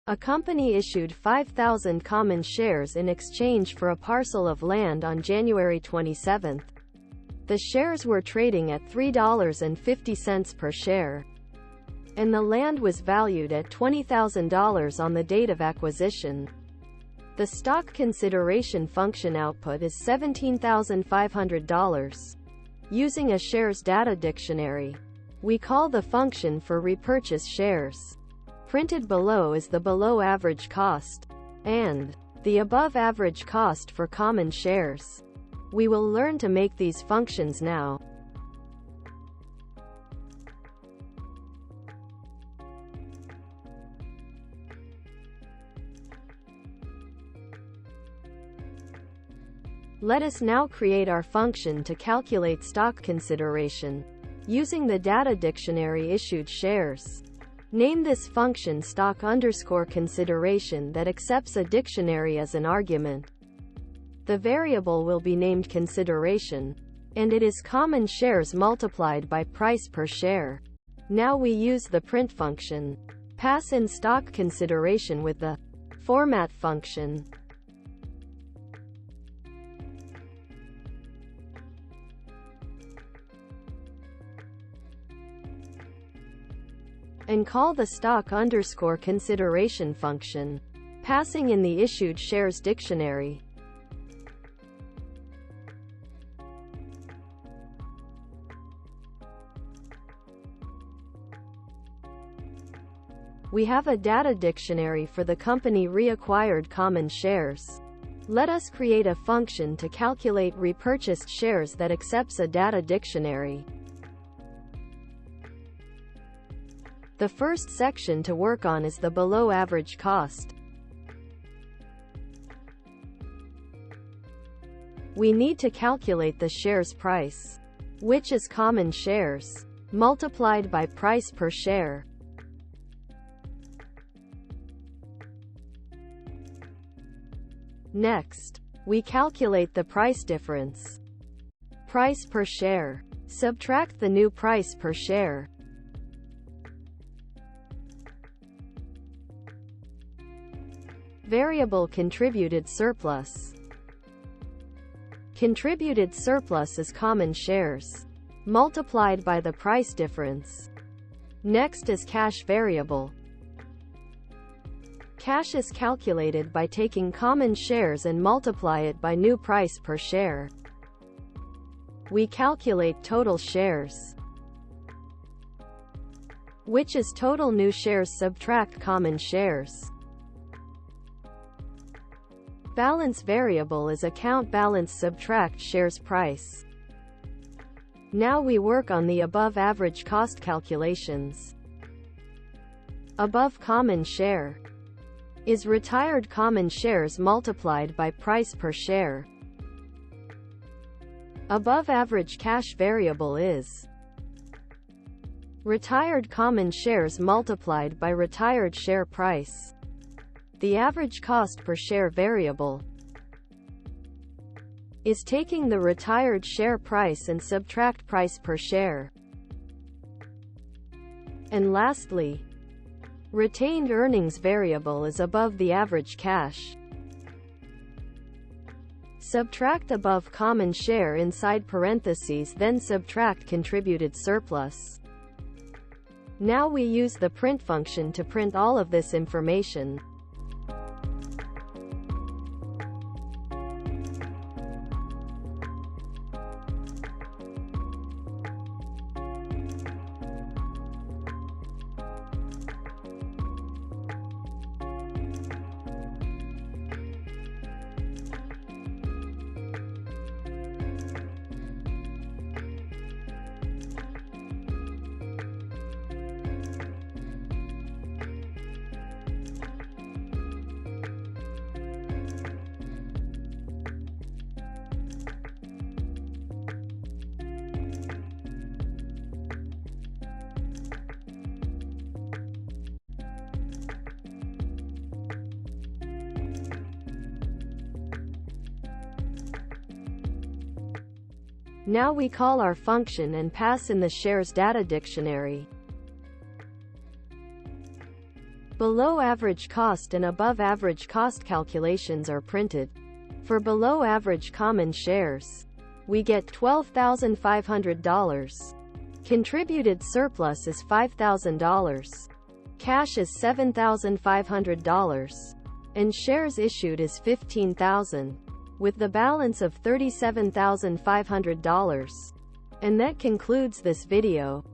A company issued 5,000 common shares in exchange for a parcel of land on January 27. The shares were trading at $3.50 per share, and the land was valued at $20,000 on the date of acquisition. The stock consideration function output is $17,500. Using a shares data dictionary, we call the function for repurchase shares. Printed below is the below average cost and the above average cost for common shares. We will learn to make these functions now. Let us now create our function to calculate stock consideration. Using the data dictionary issued shares, name this function stock_consideration that accepts a dictionary as an argument. The variable will be named consideration, and it is common shares multiplied by price per share. Now we use the print function. Pass in stock consideration with the format function. And call the stock_consideration function, passing in the issued shares dictionary. We have a data dictionary for the company reacquired common shares. Let us create a function to calculate repurchased shares that accepts a data dictionary. The first section to work on is the below average cost. We need to calculate the shares price, which is common shares, multiplied by price per share. Next, we calculate the price difference. Price per share. Subtract the new price per share. Variable contributed surplus. Contributed surplus is common shares, multiplied by the price difference. Next is cash variable. Cash is calculated by taking common shares and multiply it by new price per share. We calculate total shares, which is total new shares subtract common shares. Balance variable is account balance subtract shares price. Now we work on the above average cost calculations. Above common share is retired common shares multiplied by price per share. Above average cash variable is retired common shares multiplied by retired share price. The average cost per share variable is taking the retired share price and subtract price per share. And lastly, retained earnings variable is above the average cash. Subtract above common share inside parentheses, then subtract contributed surplus. Now we use the print function to print all of this information. Now we call our function and pass in the shares data dictionary. Below average cost and above average cost calculations are printed. For below average common shares, we get $12,500. Contributed surplus is $5,000. Cash is $7,500. And shares issued is $15,000. With the balance of $37,500. And that concludes this video.